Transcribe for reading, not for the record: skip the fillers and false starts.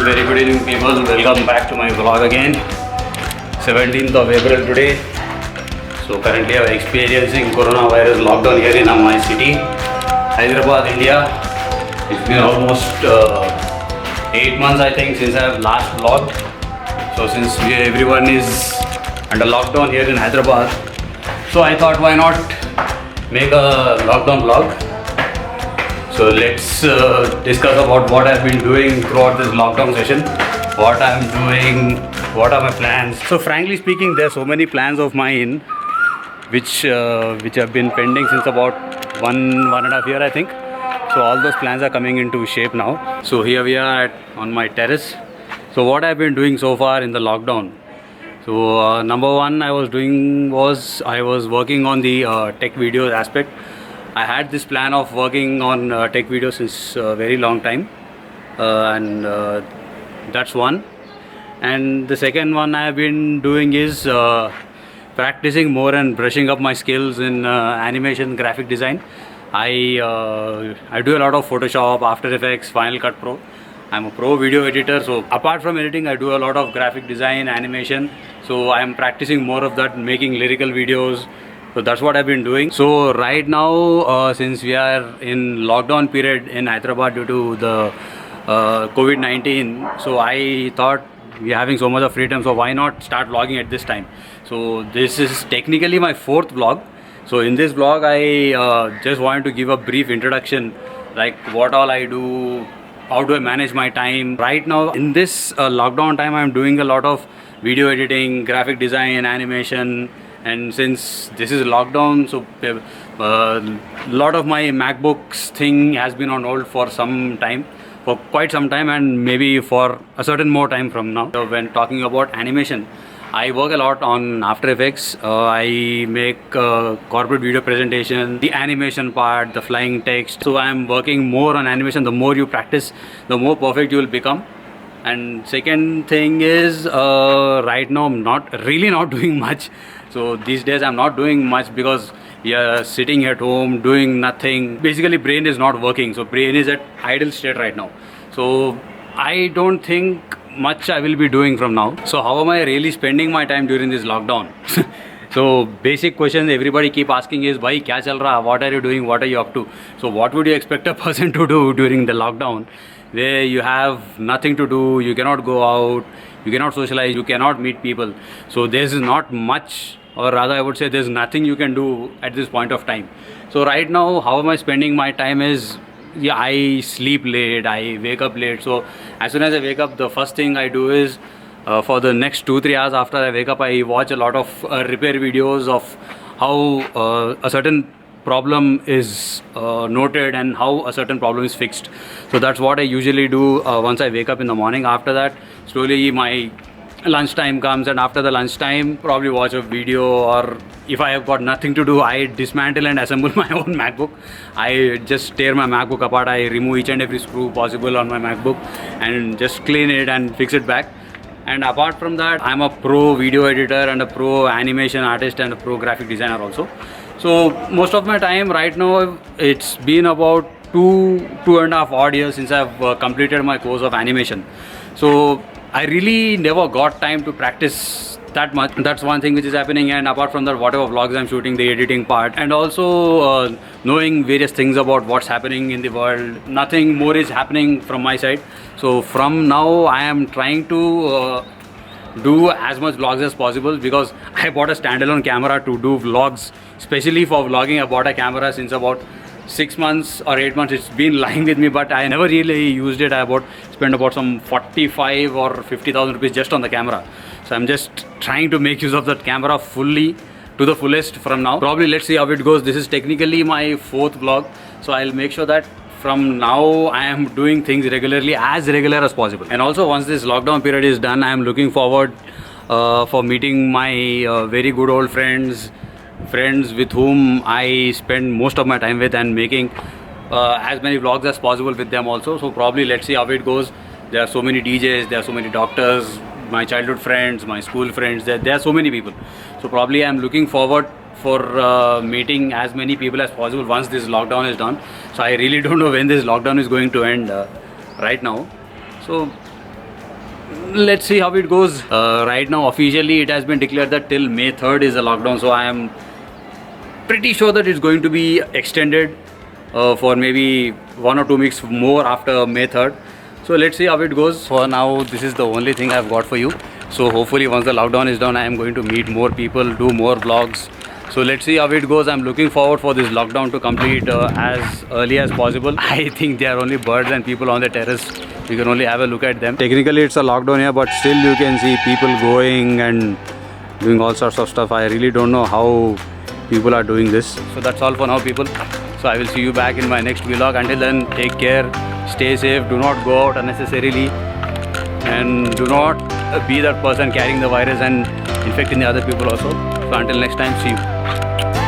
very good evening people, welcome back to my vlog again. 17th of April today. So currently I am experiencing coronavirus lockdown here in my city, Hyderabad, India. It's been almost 8 months I think since I have last vlogged. So since everyone is under lockdown here in Hyderabad, so I thought why not make a lockdown vlog. So let's discuss about what I've been doing throughout this lockdown session, what I'm doing, what are my plans. So frankly speaking, there are so many plans of mine which have been pending since about one and a half year I think. So all those plans are coming into shape now. So here we are on my terrace. So what I've been doing so far in the lockdown. So number one I was doing was I was working on the tech videos aspect. I had this plan of working on tech videos since a very long time, and that's one. And the second one I have been doing is practicing more and brushing up my skills in animation, graphic design. I do a lot of Photoshop, After Effects, Final Cut Pro. I'm a pro video editor, so apart from editing I do a lot of graphic design, animation. So I'm practicing more of that, making lyrical videos. So that's what I've been doing. So right now, since we are in lockdown period in Hyderabad due to the COVID-19, so I thought we're having so much of free time, so why not start vlogging at this time. So this is technically my 4th vlog. So in this vlog, I just wanted to give a brief introduction, like what all I do, how do I manage my time. Right now, in this lockdown time, I'm doing a lot of video editing, graphic design, animation. And since this is lockdown, so a lot of my MacBooks thing has been on hold for some time, for quite some time, and maybe for a certain more time from now. So when talking about animation, I work a lot on After Effects. I make corporate video presentation, the animation part, the flying text. So I'm working more on animation. The more you practice, the more perfect you will become. And second thing is right now I'm not doing much. So these days I'm not doing much because we are sitting at home doing nothing. Basically brain is not working. So brain is at idle state right now. So I don't think much I will be doing from now. So how am I really spending my time during this lockdown? So basic questions everybody keep asking is, bhai kya chal raha? What are you doing? What are you up to? So what would you expect a person to do during the lockdown, where you have nothing to do, you cannot go out, you cannot socialize, you cannot meet people. So there's not much, or rather I would say there's nothing you can do at this point of time. So right now, how am I spending my time is, yeah, I sleep late, I wake up late. So as soon as I wake up, the first thing I do is for the next 2-3 hours after I wake up, I watch a lot of repair videos of how a certain problem is noted and how a certain problem is fixed. So that's what I usually do once I wake up in the morning. After that, slowly my lunchtime comes, and after the lunchtime probably watch a video, or if I have got nothing to do, I dismantle and assemble my own MacBook. I just tear my MacBook apart, I remove each and every screw possible on my MacBook and just clean it and fix it back. And apart from that, I'm a pro video editor and a pro animation artist and a pro graphic designer also. So most of my time right now, it's been about 2.5 odd years since I've completed my course of animation. So I really never got time to practice that much. That's one thing which is happening. And apart from that, whatever vlogs I'm shooting, the editing part, and also knowing various things about what's happening in the world, nothing more is happening from my side. So from now I am trying to do as much vlogs as possible, because I bought a standalone camera to do vlogs. Especially for vlogging, I bought a camera since about 6 months or 8 months. It's been lying with me, but I never really used it. I spent about some 45 or 50,000 rupees just on the camera. So I'm just trying to make use of that camera fully, to the fullest from now. Probably let's see how it goes. This is technically my 4th vlog, so I'll make sure that from now I am doing things regularly, as regular as possible. And also once this lockdown period is done, I am looking forward for meeting my very good old friends with whom I spend most of my time with, and making as many vlogs as possible with them also. So probably let's see how it goes. There are so many DJs, there are so many doctors, my childhood friends, my school friends, there are so many people. So probably I'm looking forward for meeting as many people as possible once this lockdown is done. So I really don't know when this lockdown is going to end right now. So let's see how it goes. Right now, officially, it has been declared that till May 3rd is a lockdown. So I am pretty sure that it's going to be extended for maybe 1 or 2 weeks more after May 3rd. So let's see how it goes. For now, this is the only thing I've got for you. So hopefully once the lockdown is done, I am going to meet more people, do more vlogs. So let's see how it goes. I'm looking forward for this lockdown to complete as early as possible. I think there are only birds and people on the terrace. You can only have a look at them. Technically it's a lockdown here, but still you can see people going and doing all sorts of stuff. I really don't know how people are doing this. So that's all for now, people. So I will see you back in my next vlog. Until then, take care, stay safe, do not go out unnecessarily, and do not be that person carrying the virus and infecting the other people also. So until next time, see you.